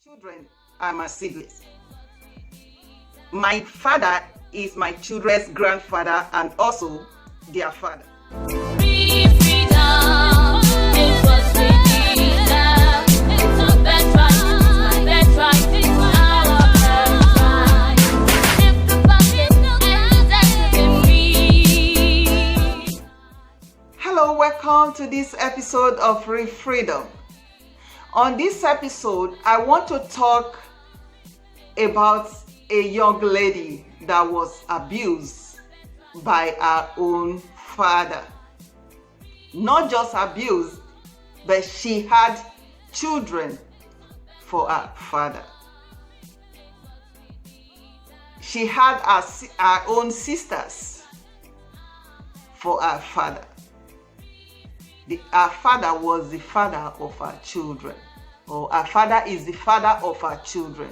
Children are my siblings. My father is my children's grandfather and also their father. Hello, welcome to this episode of Free Freedom. On this episode, I want to talk about a young lady that was abused by her own father. Not just abused, but she had children for her father. She had her own sisters for her father. Her father was the father of her children, or her father is the father of her children,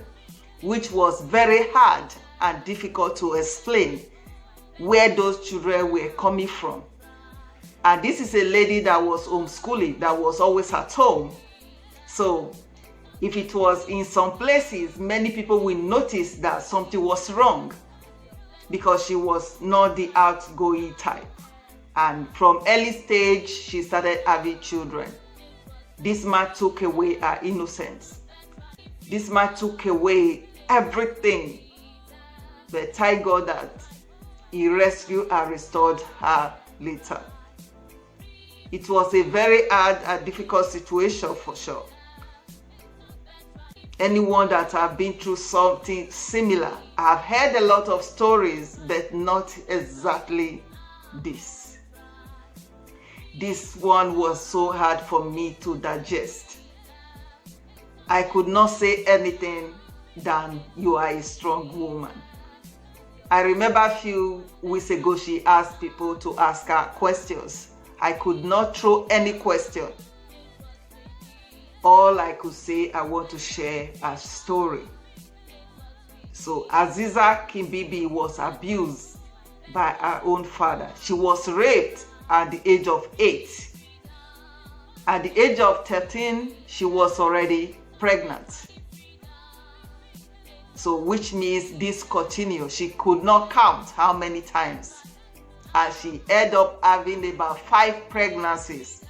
which was very hard and difficult to explain where those children were coming from. And this is a lady that was homeschooling, that was always at home. So if it was in some places, many people will notice that something was wrong because she was not the outgoing type. And from early stage, she started having children. This man took away her innocence. This man took away everything. But thank God that he rescued and restored her later. It was a very hard and difficult situation for sure. Anyone that have been through something similar, I've heard a lot of stories, but not exactly this. This one was so hard for me to digest. I could not say anything than you are a strong woman. I remember a few weeks ago she asked people to ask her questions. I could not throw any question. All I could say, I want to share a story. So Azizakibibi was abused by her own father. She was raped at the age of 8. At the age of 13, she was already pregnant. So which means this continued. She could not count how many times. And she ended up having about 5 pregnancies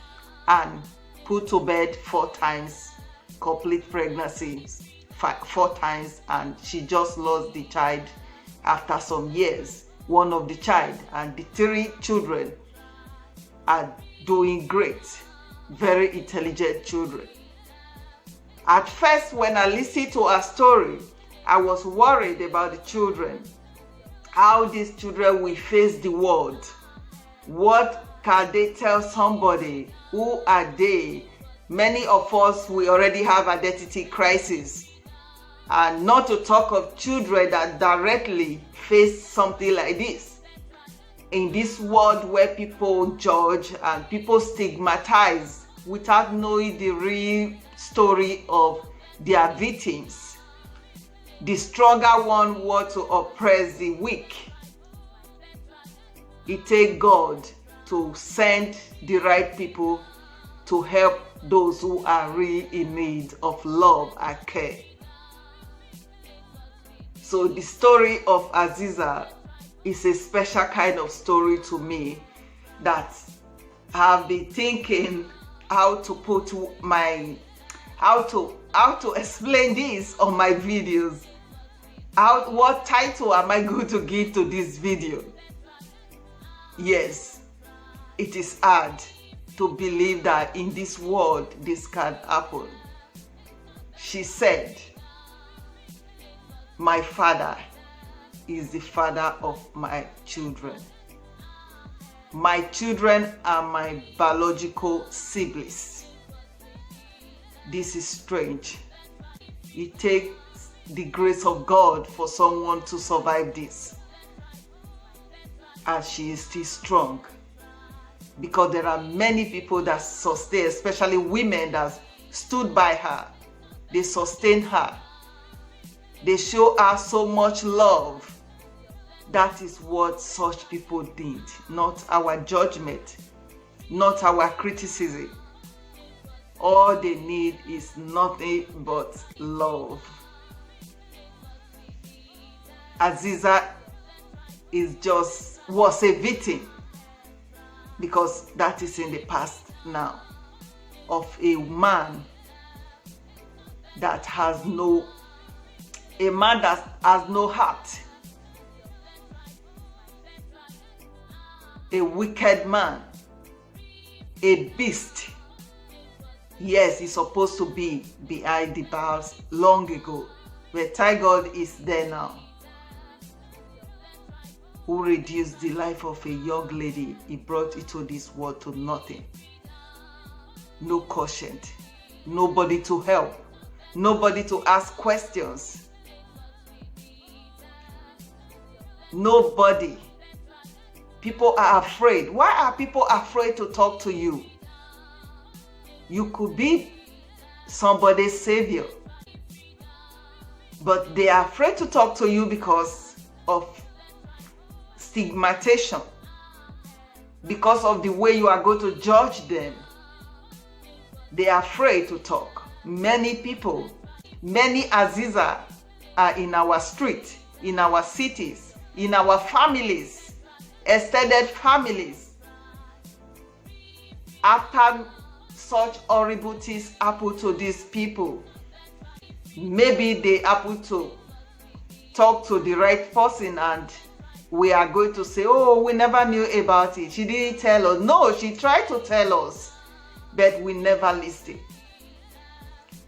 and put to bed 4 times, complete pregnancies 4 times, and she just lost the child after some years, one of the child, and the 3 children are doing great, very intelligent children. At first, when I listened to her story, I was worried about the children, how these children will face the world. What can they tell somebody? Who are they? Many of us, we already have identity crisis, and not to talk of children that directly face something like this. In this world where people judge and people stigmatize without knowing the real story of their victims, the stronger one wants to oppress the weak. It takes God to send the right people to help those who are really in need of love and care. So the story of Aziza is a special kind of story to me that I've been thinking how to put how to explain this on my videos. What title am I going to give to this video? Yes, it is hard to believe that in this world this can happen. She said, "My father is the father of my children. My children are my biological siblings." This is strange. It takes the grace of God for someone to survive this. And she is still strong. Because there are many people that sustain, especially women that stood by her. They sustained her. They show her so much love. That is what such people did, not our judgment, not our criticism. All they need is nothing but love. Aziza was a victim, because that is in the past now, of a man that has no heart, a wicked man, a beast. Yes, he's supposed to be behind the bars long ago, but thank God is there now, who reduced the life of a young lady he brought into this world to nothing. No quotient, nobody to help, nobody to ask questions, nobody. People are afraid. Why are people afraid to talk to you? You could be somebody's savior, but they are afraid to talk to you because of stigmatization, because of the way you are going to judge them. They are afraid to talk. Many people, many Aziza are in our street, in our cities, in our families, extended families. After such horrible things happen to these people, maybe they happen to talk to the right person and we are going to say, oh, we never knew about it. She didn't tell us. No, she tried to tell us, but we never listened.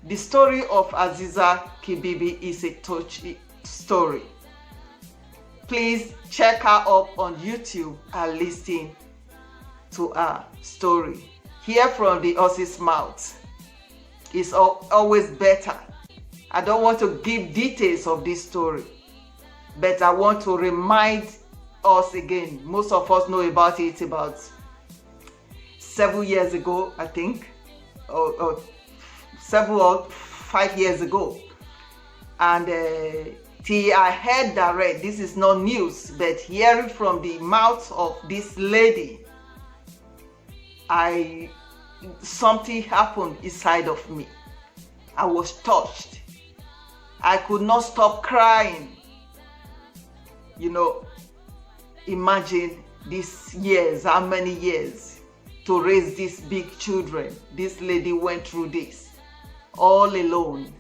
The story of Azizakibibi is a touchy story. Please check her up on YouTube and listen to her story. Hear from the horse's mouth. It's always better. I don't want to give details of this story, but I want to remind us again. Most of us know about it about 7 years ago, I think, or 5 years ago. And till I heard direct, this is not news, but hearing from the mouth of this lady, something happened inside of me. I was touched. I could not stop crying. You know, imagine these years, how many years to raise these big children. This lady went through this all alone.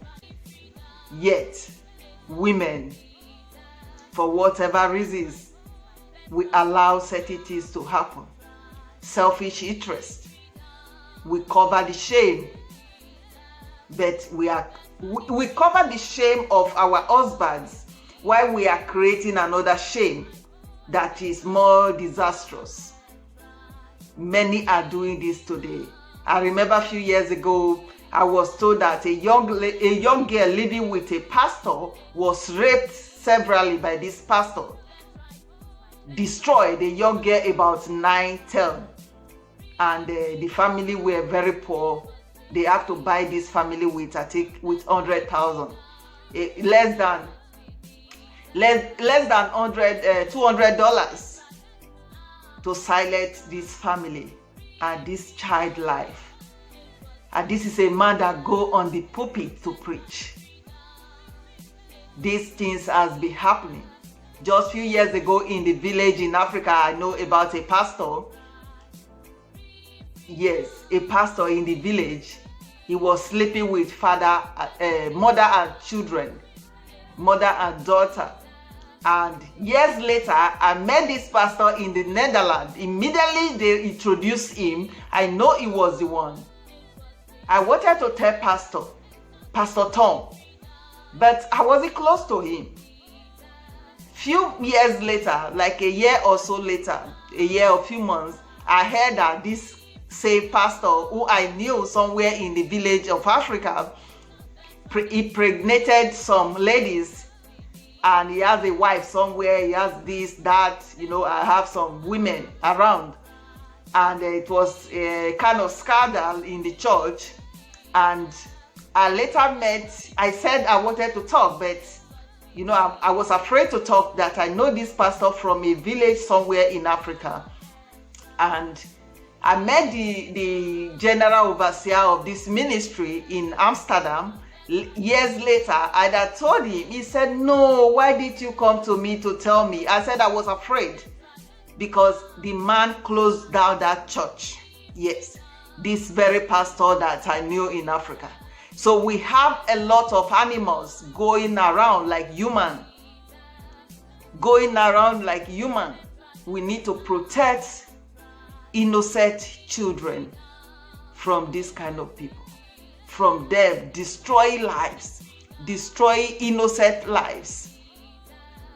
Yet, women, for whatever reasons, we allow certain things to happen. Selfish interest. We cover the shame, but we cover the shame of our husbands while we are creating another shame that is more disastrous. Many are doing this today. I remember a few years ago, I was told that a young girl living with a pastor was raped severally by this pastor. Destroyed a young girl about 9, 10. And the family were very poor. They have to buy this family with, I think, with 100,000, less than $200 to silence this family and this child life. And this is a man that go on the pulpit to preach. These things has been happening. Just a few years ago in the village in Africa, I know about a pastor. Yes, a pastor in the village. He was sleeping with mother and children, mother and daughter. And years later, I met this pastor in the Netherlands. Immediately they introduced him. I know he was the one. I wanted to tell Pastor Tom, but I wasn't close to him. Few years later, like a year or so later, a year or few months, I heard that this same pastor who I knew somewhere in the village of Africa, impregnated some ladies, and he has a wife somewhere, he has this, that, you know, I have some women around. And it was a kind of scandal in the church. And I later I said I wanted to talk, but you know, I was afraid to talk, that I know this pastor from a village somewhere in Africa. And I met the general overseer of this ministry in Amsterdam. Years later, I told him. He said, no, why did you come to me to tell me? I said I was afraid because the man closed down that church. Yes, this very pastor that I knew in Africa. So we have a lot of animals going around like human. We need to protect innocent children from this kind of people, from them destroy lives, destroy innocent lives.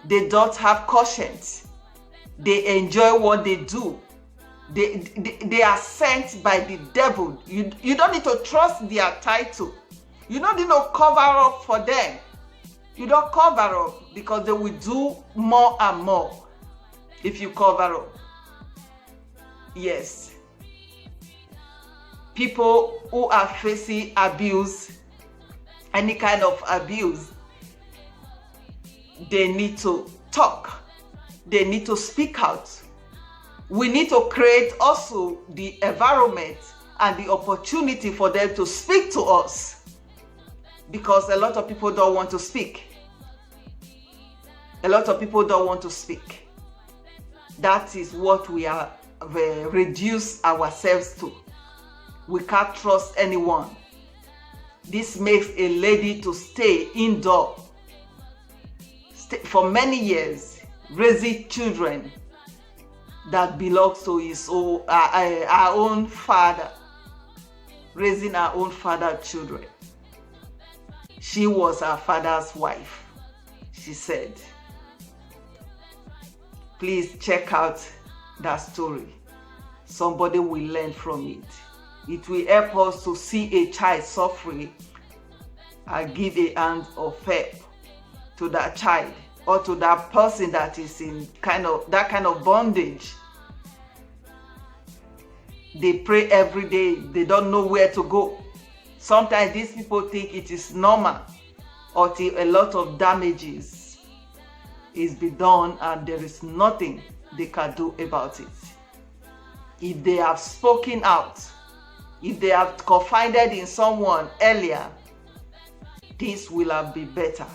They don't have conscience. They enjoy what they do. They are sent by the devil. You don't need to trust their title. You don't need to cover up for them. You don't cover up because they will do more and more if you cover up. Yes. People who are facing abuse, any kind of abuse, they need to talk. They need to speak out. We need to create also the environment and the opportunity for them to speak to us, because a lot of people don't want to speak. A lot of people don't want to speak. That is what we are reduce ourselves to. We can't trust anyone. This makes a lady to stay indoor for many years, raising children that belongs to our own father, raising our own father children. She was our father's wife, she said. Please check out that story. Somebody will learn from it. It will help us to see a child suffering and give a hand of help to that child or to that person that is in that kind of bondage. They pray every day. They don't know where to go. Sometimes these people think it is normal until a lot of damages is be done and there is nothing they can do about it. If they have spoken out, if they have confided in someone earlier, things will have been better.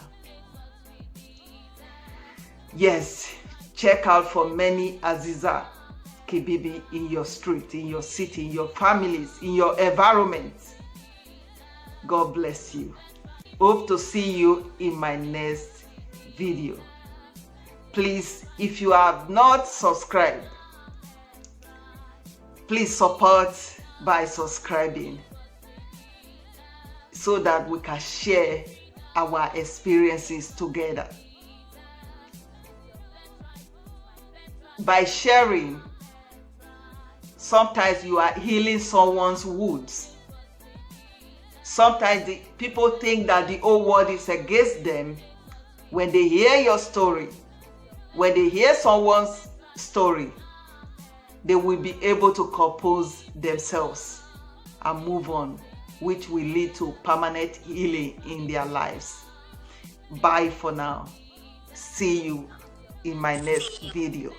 Yes, check out for many Aziza Kibibi in your street, in your city, in your families, in your environment. God bless you. Hope to see you in my next video. Please, if you have not subscribed, please support by subscribing so that we can share our experiences together. By sharing, sometimes you are healing someone's wounds. Sometimes people think that the whole world is against them. When they hear your story, when they hear someone's story, they will be able to compose themselves and move on, which will lead to permanent healing in their lives. Bye for now. See you in my next video.